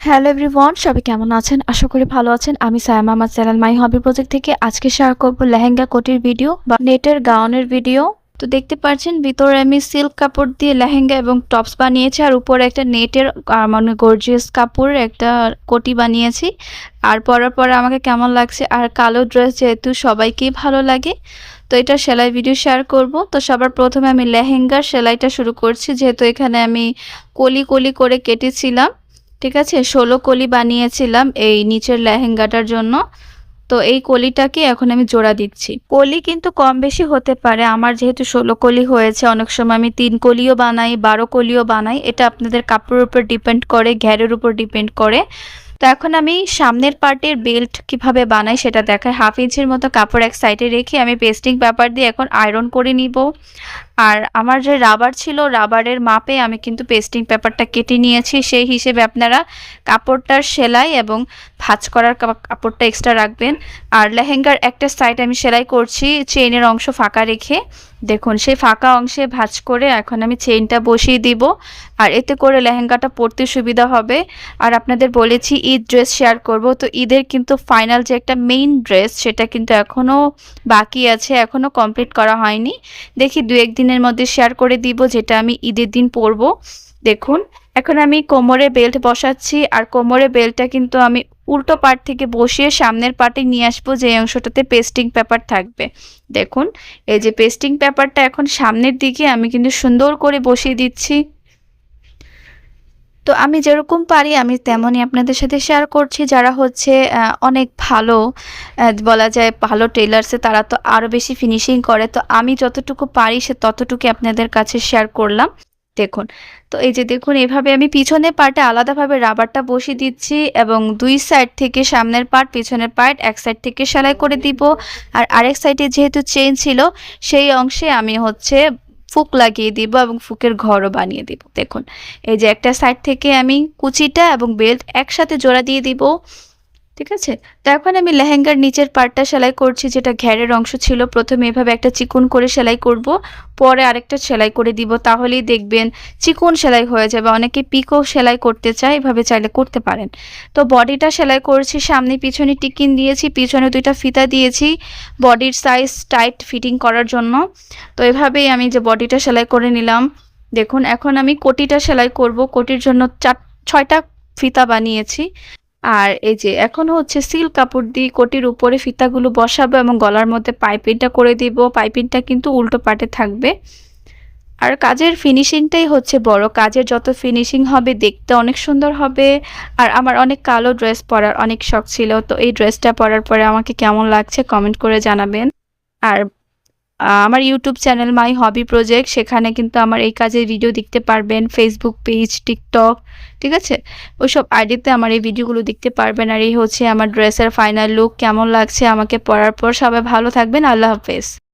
Hello everyone, সবাই কেমন আছেন? আশা করি ভালো আছেন। আমি সায়মা আমার চ্যানেল মাই হবি প্রজেক্ট থেকে আজকে শেয়ার করব লেহেঙ্গা কোটির ভিডিও বা নেটের গাউনের ভিডিও। তো দেখতে পাচ্ছেন ভিতরে আমি সিল্ক কাপড় দিয়ে লেহেঙ্গা এবং টপস বানিয়েছি, আর উপরে একটা নেটের মানে গর্জিয়াস কাপড়ের একটা কোটি বানিয়েছি। আর পরার পরে আমাকে কেমন লাগছে, আর কালো ড্রেস যেহেতু সবাইকেই ভালো লাগে, তো এটা সেলাই ভিডিও শেয়ার করব। তো সবার প্রথমে আমি লেহেঙ্গার সেলাইটা শুরু করছি, যেহেতু এখানে আমি কলি কলি করে কেটেছিলাম। ঠিক আছে, 16 কলি বানিয়েছিলাম এই নিচের লেহেঙ্গাটার জন্য। তো এই কলিটাকে এখন আমি জোড়া দিচ্ছি। কলি কিন্তু কম বেশি হতে পারে, আমার যেহেতু 16 কলি হয়েছে, অনেক সময় আমি 3 কলিও বানাই, 12 কলিও বানাই, এটা আপনাদের কাপড়ের উপর ডিপেন্ড করে, ঘেরের উপর ডিপেন্ড করে। তো এখন আমি সামনের পার্টের বেল্ট কিভাবে বানাই সেটা দেখাই। 1/2 ইঞ্চির মতো কাপড় এক সাইডে রেখে আমি পেস্টিং পেপার দিয়ে এখন আয়রন করে নিব। আর আমার যে রাবার ছিল, রাবারের মাপে আমি কিন্তু পেস্টিং পেপারটা কেটে নিয়েছি, সেই হিসেবে আপনারা কাপড়টার সেলাই এবং ভাঁজ করার কাপড়টা এক্সট্রা রাখবেন। আর লেহেঙ্গার একটা সাইড আমি সেলাই করছি চেইনের অংশ ফাঁকা রেখে। দেখুন, সেই ফাঁকা অংশে ভাঁজ করে এখন আমি চেইনটা বসিয়ে দিব, আর এতে করে লেহেঙ্গাটা পরতে সুবিধা হবে। আর আপনাদের বলেছি ঈদ ড্রেস শেয়ার করব, তো ঈদের কিন্তু ফাইনাল যে একটা মেইন ড্রেস সেটা কিন্তু এখনও বাকি আছে, এখনও কমপ্লিট করা হয়নি। দেখি 2-1 দিনের মধ্যে শেয়ার করে দিব, যেটা আমি ঈদের দিন পরবো। দেখুন, এখন আমি কোমরে বেল্ট বসাচ্ছি, আর কোমরে বেল্টটা কিন্তু আমি উল্টো পার্ট থেকে বসিয়ে সামনের পার্টে নিয়ে আসবো, যে অংশটাতে পেস্টিং পেপার থাকবে। দেখুন, এই যে পেস্টিং পেপারটা এখন সামনের দিকে আমি কিন্তু সুন্দর করে বসিয়ে দিচ্ছি। তো আমি যেরকম পারি আমি তেমনই আপনাদের সাথে শেয়ার করছি। যারা হচ্ছে অনেক ভালো, বলা যায় ভালো টেলার্সে, তারা তো আরও বেশি ফিনিশিং করে। তো আমি যতটুকু পারি সে ততটুকু আপনাদের কাছে শেয়ার করলাম। দেখুন, তো এই যে দেখুন, এভাবে আমি পিছনের পার্টে আলাদাভাবে রাবারটা বসিয়ে দিচ্ছি, এবং 2 সাইড থেকে সামনের পার্ট পিছনের পার্ট এক সাইড থেকে সেলাই করে দিব। আর আরেক সাইডে যেহেতু চেইন ছিল, সেই অংশে আমি হচ্ছে ফুক লাগিয়ে দিব এবং ফুকের ঘরও বানিয়ে দিব। দেখুন, এই যে একটা সাইড থেকে আমি কুচিটা এবং বেল্ট একসাথে জোড়া দিয়ে দিব। ঠিক আছে, তো এখন আমি লেহেঙ্গার নিচের পার্টটা সেলাই করছি, যেটা ঘেরের অংশ ছিল। প্রথমে এভাবে একটা চিকন করে সেলাই করব, পরে আরেকটা সেলাই করে দিব, তাহলেই দেখবেন চিকন সেলাই হয়ে যাবে। অনেকে পিকও সেলাই করতে চায়, এভাবে চাইলে করতে পারেন। তো বডিটা সেলাই করছি, সামনে পিছনে টিকিন দিয়েছি, পিছনে 2টা ফিতা দিয়েছি বডির সাইজ টাইট ফিটিং করার জন্য। তো এভাবেই আমি যে বডিটা সেলাই করে নিলাম। দেখুন, এখন আমি কোটিটা সেলাই করব। কোটির জন্য 6টা ফিতা বানিয়েছি। আর এই যে এখন হচ্ছে সিল্ক কাপড় দিয়ে কোটির উপরে ফিতাগুলো বসাবো এবং গলার মধ্যে পাইপিংটা করে দিব। পাইপিংটা কিন্তু উল্টো পাটে থাকবে। আর কাজের ফিনিশিংটাই হচ্ছে বড়, কাজের যত ফিনিশিং হবে দেখতে অনেক সুন্দর হবে। আর আমার অনেক কালো ড্রেস পরার অনেক শখ ছিল, তো এই ড্রেসটা পরার পরে আমাকে কেমন লাগছে কমেন্ট করে জানাবেন। আর আমার YouTube channel my hobby project, সেখানে কিন্তু আমার এই কাজের ভিডিও দেখতে পারবেন। ফেসবুক পেজ, টিকটক, ঠিক আছে, ওইসব আইডিতে আমার এই ভিডিওগুলো দেখতে পারবেন। আর এই হচ্ছে আমার ড্রেসের ফাইনাল লুক। কেমন লাগছে আমাকে পরার পর? সবাই ভালো থাকবেন। আল্লাহ হাফেজ।